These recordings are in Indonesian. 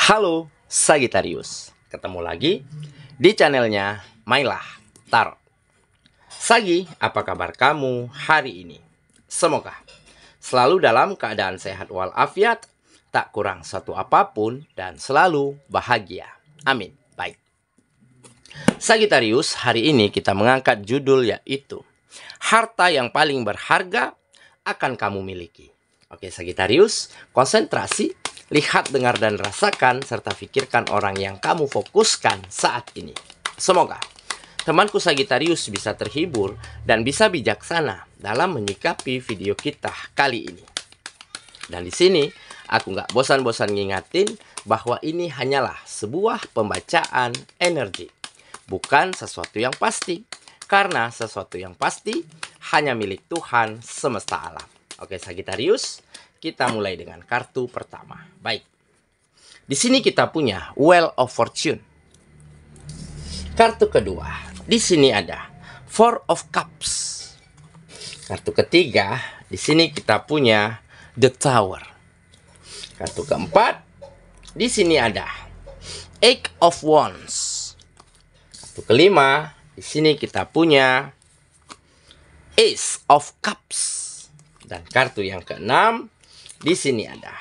Halo Sagittarius, ketemu lagi di channelnya Mailah Tarot. Sagi, apa kabar kamu hari ini? Semoga selalu dalam keadaan sehat walafiat, tak kurang satu apapun, dan selalu bahagia. Amin. Baik, Sagittarius, hari ini kita mengangkat judul yaitu harta yang paling berharga akan kamu miliki. Oke Sagittarius, konsentrasi, lihat, dengar, dan rasakan, serta pikirkan orang yang kamu fokuskan saat ini. Semoga temanku Sagittarius bisa terhibur dan bisa bijaksana dalam menyikapi video kita kali ini. Dan di sini aku nggak bosan-bosan ngingatin bahwa ini hanyalah sebuah pembacaan energi, bukan sesuatu yang pasti. Karena sesuatu yang pasti hanya milik Tuhan semesta alam. Oke Sagittarius, kita mulai dengan kartu pertama. Baik. Di sini kita punya Wheel of Fortune. Kartu kedua, di sini ada Four of Cups. Kartu ketiga, di sini kita punya The Tower. Kartu keempat, di sini ada Eight of Wands. Kartu kelima, di sini kita punya Ace of Cups. Dan kartu yang keenam, di sini ada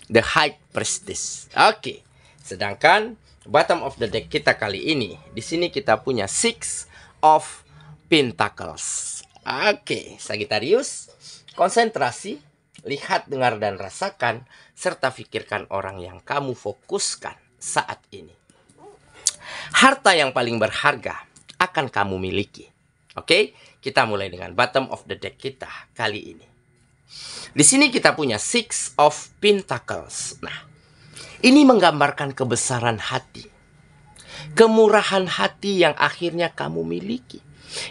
The High Priestess. Oke. Sedangkan bottom of the deck kita kali ini, di sini kita punya Six of Pentacles. Oke, Sagittarius, konsentrasi, lihat, dengar, dan rasakan, serta pikirkan orang yang kamu fokuskan saat ini. Harta yang paling berharga akan kamu miliki. Oke, kita mulai dengan bottom of the deck kita kali ini. Di sini kita punya Six of Pentacles. Nah, ini menggambarkan kebesaran hati, kemurahan hati yang akhirnya kamu miliki,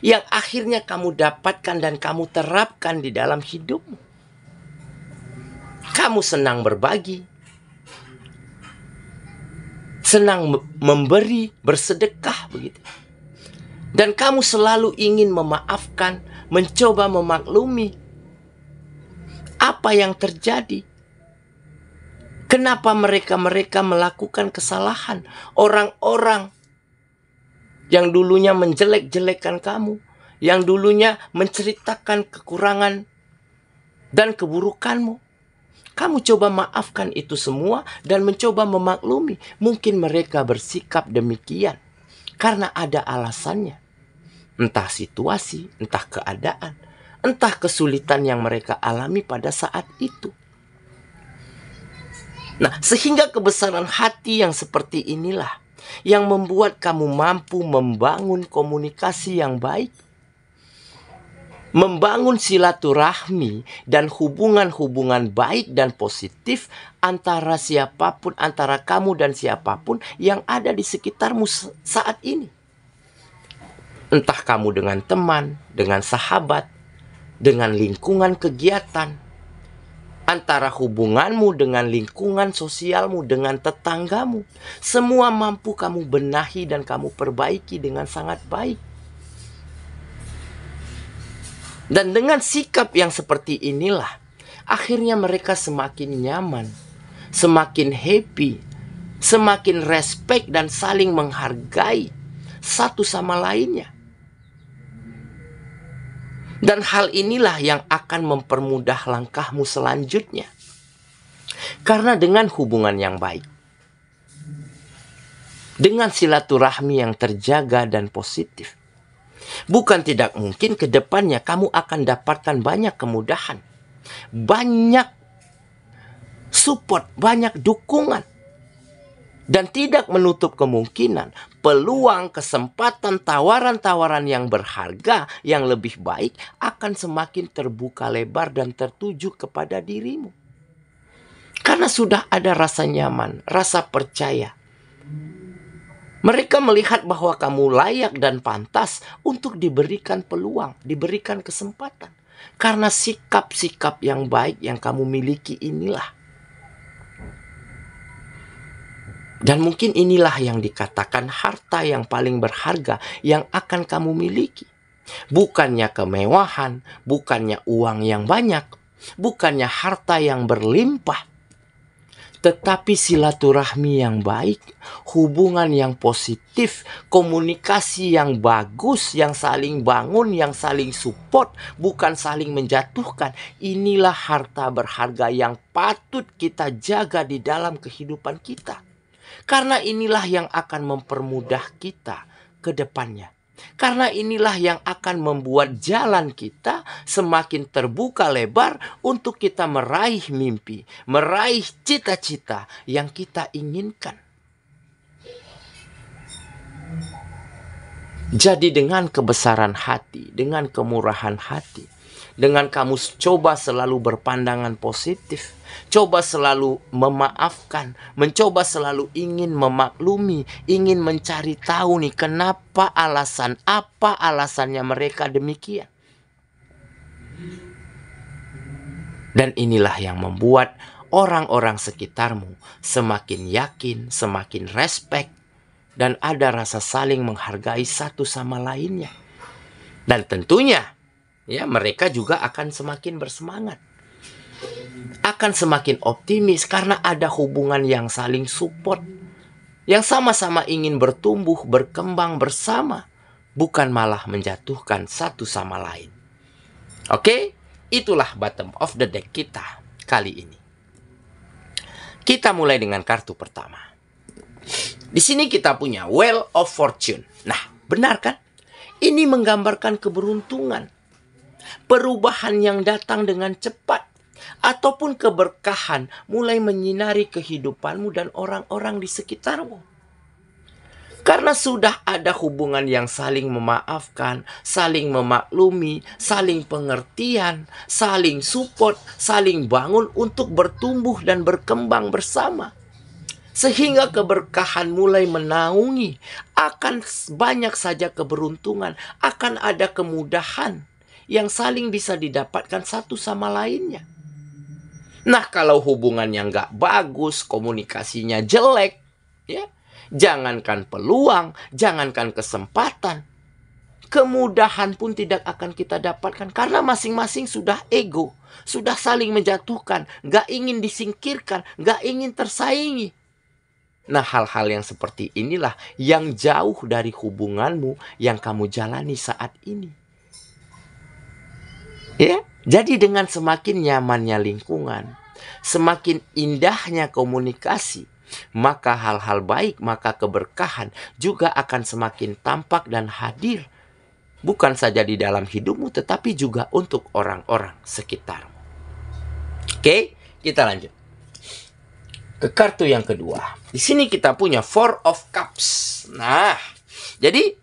yang akhirnya kamu dapatkan dan kamu terapkan di dalam hidupmu. Kamu senang berbagi, senang memberi, bersedekah begitu. Dan kamu selalu ingin memaafkan, mencoba memaklumi apa yang terjadi. Kenapa mereka melakukan kesalahan? Orang-orang yang dulunya menjelek-jelekan kamu, yang dulunya menceritakan kekurangan dan keburukanmu, kamu coba maafkan itu semua dan mencoba memaklumi. Mungkin mereka bersikap demikian karena ada alasannya. Entah situasi, entah keadaan, entah kesulitan yang mereka alami pada saat itu. Nah, sehingga kebesaran hati yang seperti inilah yang membuat kamu mampu membangun komunikasi yang baik, membangun silaturahmi dan hubungan-hubungan baik dan positif antara siapapun, antara kamu dan siapapun yang ada di sekitarmu saat ini. Entah kamu dengan teman, dengan sahabat, dengan lingkungan kegiatan, antara hubunganmu dengan lingkungan sosialmu, dengan tetanggamu, semua mampu kamu benahi dan kamu perbaiki dengan sangat baik. Dan dengan sikap yang seperti inilah, akhirnya mereka semakin nyaman, semakin happy, semakin respect dan saling menghargai satu sama lainnya. Dan hal inilah yang akan mempermudah langkahmu selanjutnya. Karena dengan hubungan yang baik, dengan silaturahmi yang terjaga dan positif, bukan tidak mungkin ke depannya kamu akan dapatkan banyak kemudahan, banyak support, banyak dukungan. Dan tidak menutup kemungkinan peluang, kesempatan, tawaran-tawaran yang berharga, yang lebih baik akan semakin terbuka lebar dan tertuju kepada dirimu. Karena sudah ada rasa nyaman, rasa percaya. Mereka melihat bahwa kamu layak dan pantas untuk diberikan peluang, diberikan kesempatan. Karena sikap-sikap yang baik yang kamu miliki inilah. Dan mungkin inilah yang dikatakan harta yang paling berharga yang akan kamu miliki. Bukannya kemewahan, bukannya uang yang banyak, bukannya harta yang berlimpah. Tetapi silaturahmi yang baik, hubungan yang positif, komunikasi yang bagus, yang saling bangun, yang saling support, bukan saling menjatuhkan. Inilah harta berharga yang patut kita jaga di dalam kehidupan kita. Karena inilah yang akan mempermudah kita ke depannya. Karena inilah yang akan membuat jalan kita semakin terbuka lebar untuk kita meraih mimpi, meraih cita-cita yang kita inginkan. Jadi dengan kebesaran hati, dengan kemurahan hati, dengan kamu coba selalu berpandangan positif, coba selalu memaafkan, mencoba selalu ingin memaklumi, ingin mencari tahu nih kenapa apa alasannya mereka demikian. Dan inilah yang membuat orang-orang sekitarmu semakin yakin, semakin respect, dan ada rasa saling menghargai satu sama lainnya. Dan tentunya ya, mereka juga akan semakin bersemangat, akan semakin optimis karena ada hubungan yang saling support, yang sama-sama ingin bertumbuh, berkembang bersama, bukan malah menjatuhkan satu sama lain. Oke, itulah bottom of the deck kita kali ini. Kita mulai dengan kartu pertama. Di sini kita punya Wheel of Fortune. Nah, benar kan? Ini menggambarkan keberuntungan, perubahan yang datang dengan cepat, ataupun keberkahan mulai menyinari kehidupanmu dan orang-orang di sekitarmu. Karena sudah ada hubungan yang saling memaafkan, saling memaklumi, saling pengertian, saling support, saling bangun untuk bertumbuh dan berkembang bersama. Sehingga keberkahan mulai menaungi, akan banyak saja keberuntungan, akan ada kemudahan yang saling bisa didapatkan satu sama lainnya. Nah, kalau hubungannya nggak bagus, komunikasinya jelek, ya, jangankan peluang, jangankan kesempatan, kemudahan pun tidak akan kita dapatkan karena masing-masing sudah ego, sudah saling menjatuhkan, nggak ingin disingkirkan, nggak ingin tersaingi. Nah, hal-hal yang seperti inilah yang jauh dari hubunganmu yang kamu jalani saat ini. Ya, jadi dengan semakin nyamannya lingkungan, semakin indahnya komunikasi, maka hal-hal baik, maka keberkahan juga akan semakin tampak dan hadir. Bukan saja di dalam hidupmu, tetapi juga untuk orang-orang sekitarmu. Oke, kita lanjut ke kartu yang kedua. Di sini kita punya Four of Cups. Nah, jadi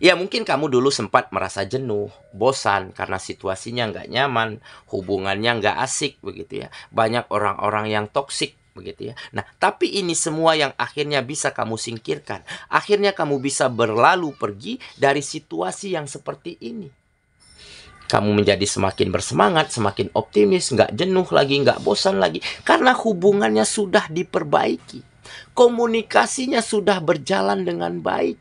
ya mungkin kamu dulu sempat merasa jenuh, bosan karena situasinya nggak nyaman, hubungannya nggak asik begitu ya. Banyak orang-orang yang toksik begitu ya. Nah, tapi ini semua yang akhirnya bisa kamu singkirkan. Akhirnya kamu bisa berlalu pergi dari situasi yang seperti ini. Kamu menjadi semakin bersemangat, semakin optimis, nggak jenuh lagi, nggak bosan lagi. Karena hubungannya sudah diperbaiki. Komunikasinya sudah berjalan dengan baik.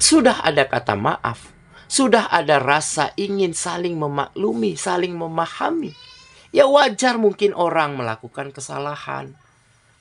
Sudah ada kata maaf. Sudah ada rasa ingin saling memaklumi, saling memahami. Ya wajar mungkin orang melakukan kesalahan.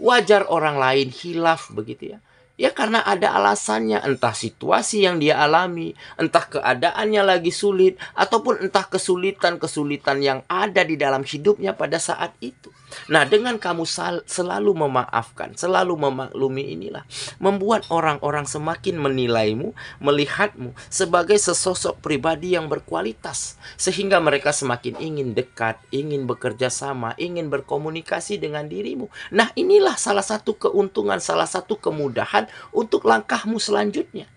Wajar orang lain hilaf begitu ya. Ya karena ada alasannya, entah situasi yang dia alami, entah keadaannya lagi sulit, ataupun entah kesulitan-kesulitan yang ada di dalam hidupnya pada saat itu. Nah, dengan kamu selalu memaafkan, selalu memaklumi inilah, membuat orang-orang semakin menilaimu, melihatmu sebagai sesosok pribadi yang berkualitas. Sehingga mereka semakin ingin dekat, ingin bekerja sama, ingin berkomunikasi dengan dirimu. Nah, inilah salah satu keuntungan, salah satu kemudahan untuk langkahmu selanjutnya.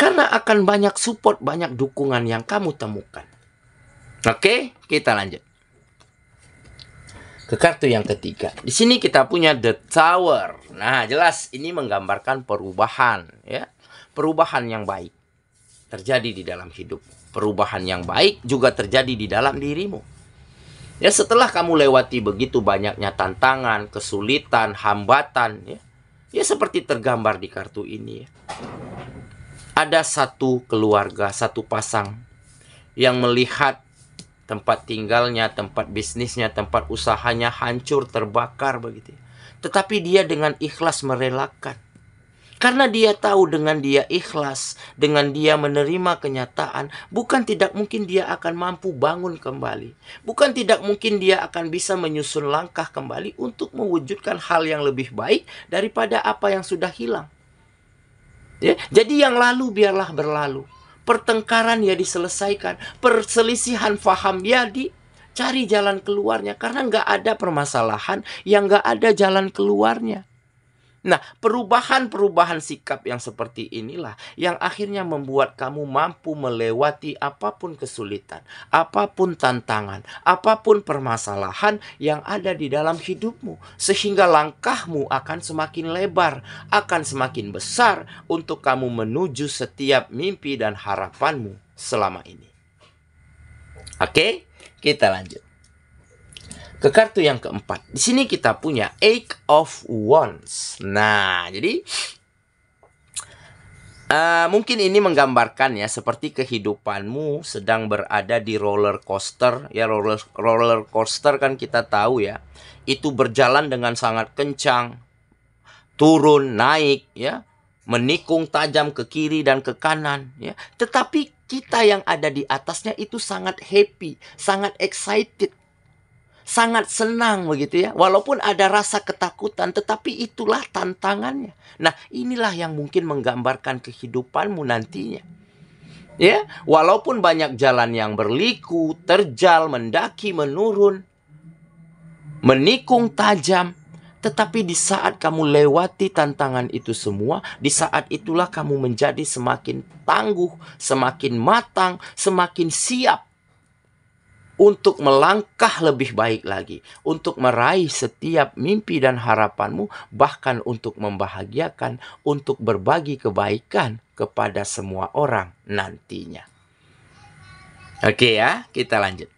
Karena akan banyak support, banyak dukungan yang kamu temukan. Oke, kita lanjut ke kartu yang ketiga. Di sini kita punya The Tower. Nah, jelas ini menggambarkan perubahan, ya. Perubahan yang baik terjadi di dalam hidup. Perubahan yang baik juga terjadi di dalam dirimu. Ya, setelah kamu lewati begitu banyaknya tantangan, kesulitan, hambatan, ya. Ya seperti tergambar di kartu ini, ya. Ada satu keluarga, satu pasang yang melihat tempat tinggalnya, tempat bisnisnya, tempat usahanya hancur, terbakar begitu. Tetapi dia dengan ikhlas merelakan. Karena dia tahu dengan dia ikhlas, dengan dia menerima kenyataan, bukan tidak mungkin dia akan mampu bangun kembali. Bukan tidak mungkin dia akan bisa menyusun langkah kembali untuk mewujudkan hal yang lebih baik daripada apa yang sudah hilang. Ya, jadi yang lalu biarlah berlalu. Pertengkaran ya diselesaikan. Perselisihan faham ya dicari jalan keluarnya. Karena nggak ada permasalahan yang nggak ada jalan keluarnya. Nah, perubahan-perubahan sikap yang seperti inilah yang akhirnya membuat kamu mampu melewati apapun kesulitan, apapun tantangan, apapun permasalahan yang ada di dalam hidupmu. Sehingga langkahmu akan semakin lebar, akan semakin besar untuk kamu menuju setiap mimpi dan harapanmu selama ini. Oke, kita lanjut ke kartu yang keempat. Di sini kita punya Eight of Wands. Nah, jadi mungkin ini menggambarkan ya seperti kehidupanmu sedang berada di roller coaster. Ya, roller coaster kan kita tahu ya, itu berjalan dengan sangat kencang, turun, naik, ya, menikung tajam ke kiri dan ke kanan, ya. Tetapi kita yang ada di atasnya itu sangat happy, sangat excited, sangat senang begitu ya. Walaupun ada rasa ketakutan, tetapi itulah tantangannya. Nah, inilah yang mungkin menggambarkan kehidupanmu nantinya. Ya, walaupun banyak jalan yang berliku, terjal, mendaki, menurun, menikung tajam, tetapi di saat kamu lewati tantangan itu semua, di saat itulah kamu menjadi semakin tangguh, semakin matang, semakin siap untuk melangkah lebih baik lagi, untuk meraih setiap mimpi dan harapanmu, bahkan untuk membahagiakan, untuk berbagi kebaikan kepada semua orang nantinya. Oke ya, kita lanjut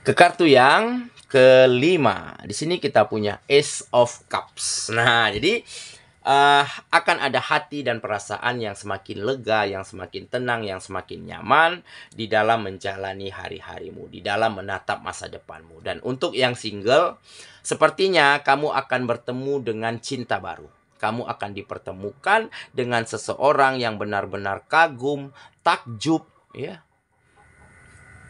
ke kartu yang kelima. Di sini kita punya Ace of Cups. Nah, jadi akan ada hati dan perasaan yang semakin lega, yang semakin tenang, yang semakin nyaman di dalam menjalani hari-harimu, di dalam menatap masa depanmu. Dan untuk yang single, sepertinya kamu akan bertemu dengan cinta baru. Kamu akan dipertemukan dengan seseorang yang benar-benar kagum, takjub, ya,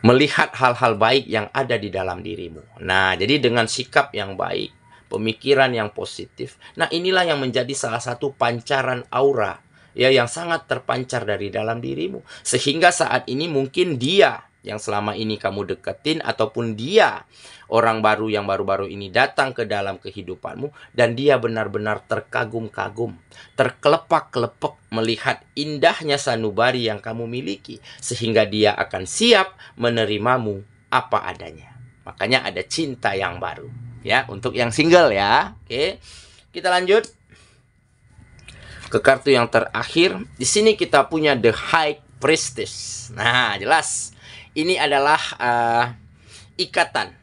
melihat hal-hal baik yang ada di dalam dirimu. Nah, jadi dengan sikap yang baik, pemikiran yang positif. Nah, inilah yang menjadi salah satu pancaran aura ya yang sangat terpancar dari dalam dirimu. Sehingga saat ini mungkin dia yang selama ini kamu deketin, ataupun dia orang baru yang baru-baru ini datang ke dalam kehidupanmu, dan dia benar-benar terkagum-kagum, terkelepak-kelepek melihat indahnya sanubari yang kamu miliki, sehingga dia akan siap menerimamu apa adanya. Makanya ada cinta yang baru. Ya, untuk yang single ya. Oke. Kita lanjut ke kartu yang terakhir. Di sini kita punya The High Priestess. Nah, jelas ini adalah ikatan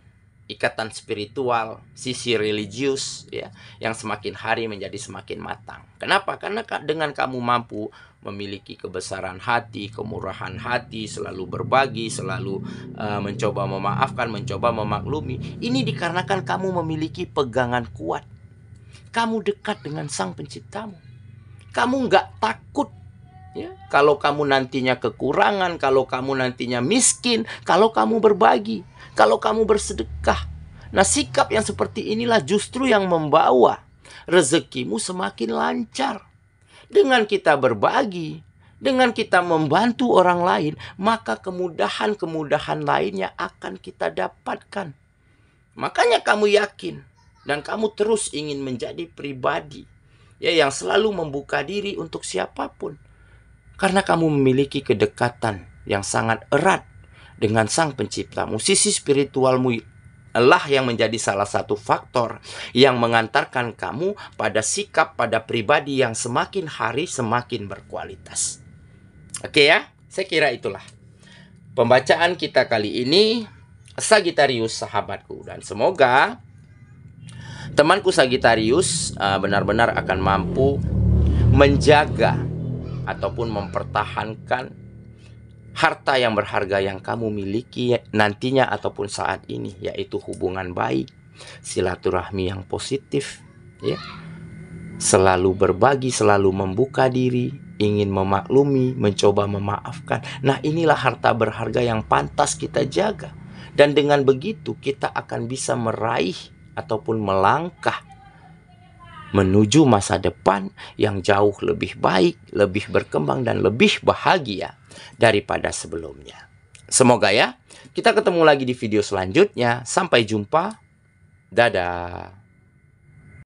spiritual, sisi religius ya, yang semakin hari menjadi semakin matang. Kenapa? Karena dengan kamu mampu memiliki kebesaran hati, kemurahan hati, selalu berbagi, selalu mencoba memaafkan, mencoba memaklumi. Ini dikarenakan kamu memiliki pegangan kuat. Kamu dekat dengan Sang Penciptamu. Kamu nggak takut ya, kalau kamu nantinya kekurangan, kalau kamu nantinya miskin, kalau kamu berbagi, kalau kamu bersedekah. Nah, sikap yang seperti inilah justru yang membawa rezekimu semakin lancar. Dengan kita berbagi, dengan kita membantu orang lain, maka kemudahan-kemudahan lainnya akan kita dapatkan. Makanya kamu yakin dan kamu terus ingin menjadi pribadi ya yang selalu membuka diri untuk siapapun. Karena kamu memiliki kedekatan yang sangat erat dengan Sang Penciptamu. Sisi spiritualmu lah yang menjadi salah satu faktor yang mengantarkan kamu pada sikap, pada pribadi yang semakin hari semakin berkualitas. Oke ya, saya kira itulah pembacaan kita kali ini, Sagittarius sahabatku. Dan semoga temanku Sagittarius benar-benar akan mampu menjaga ataupun mempertahankan harta yang berharga yang kamu miliki nantinya ataupun saat ini, yaitu hubungan baik, silaturahmi yang positif, ya. Selalu berbagi, selalu membuka diri, ingin memaklumi, mencoba memaafkan. Nah, inilah harta berharga yang pantas kita jaga. Dan dengan begitu kita akan bisa meraih ataupun melangkah menuju masa depan yang jauh lebih baik, lebih berkembang, dan lebih bahagia daripada sebelumnya. Semoga ya, kita ketemu lagi di video selanjutnya. Sampai jumpa. Dadah.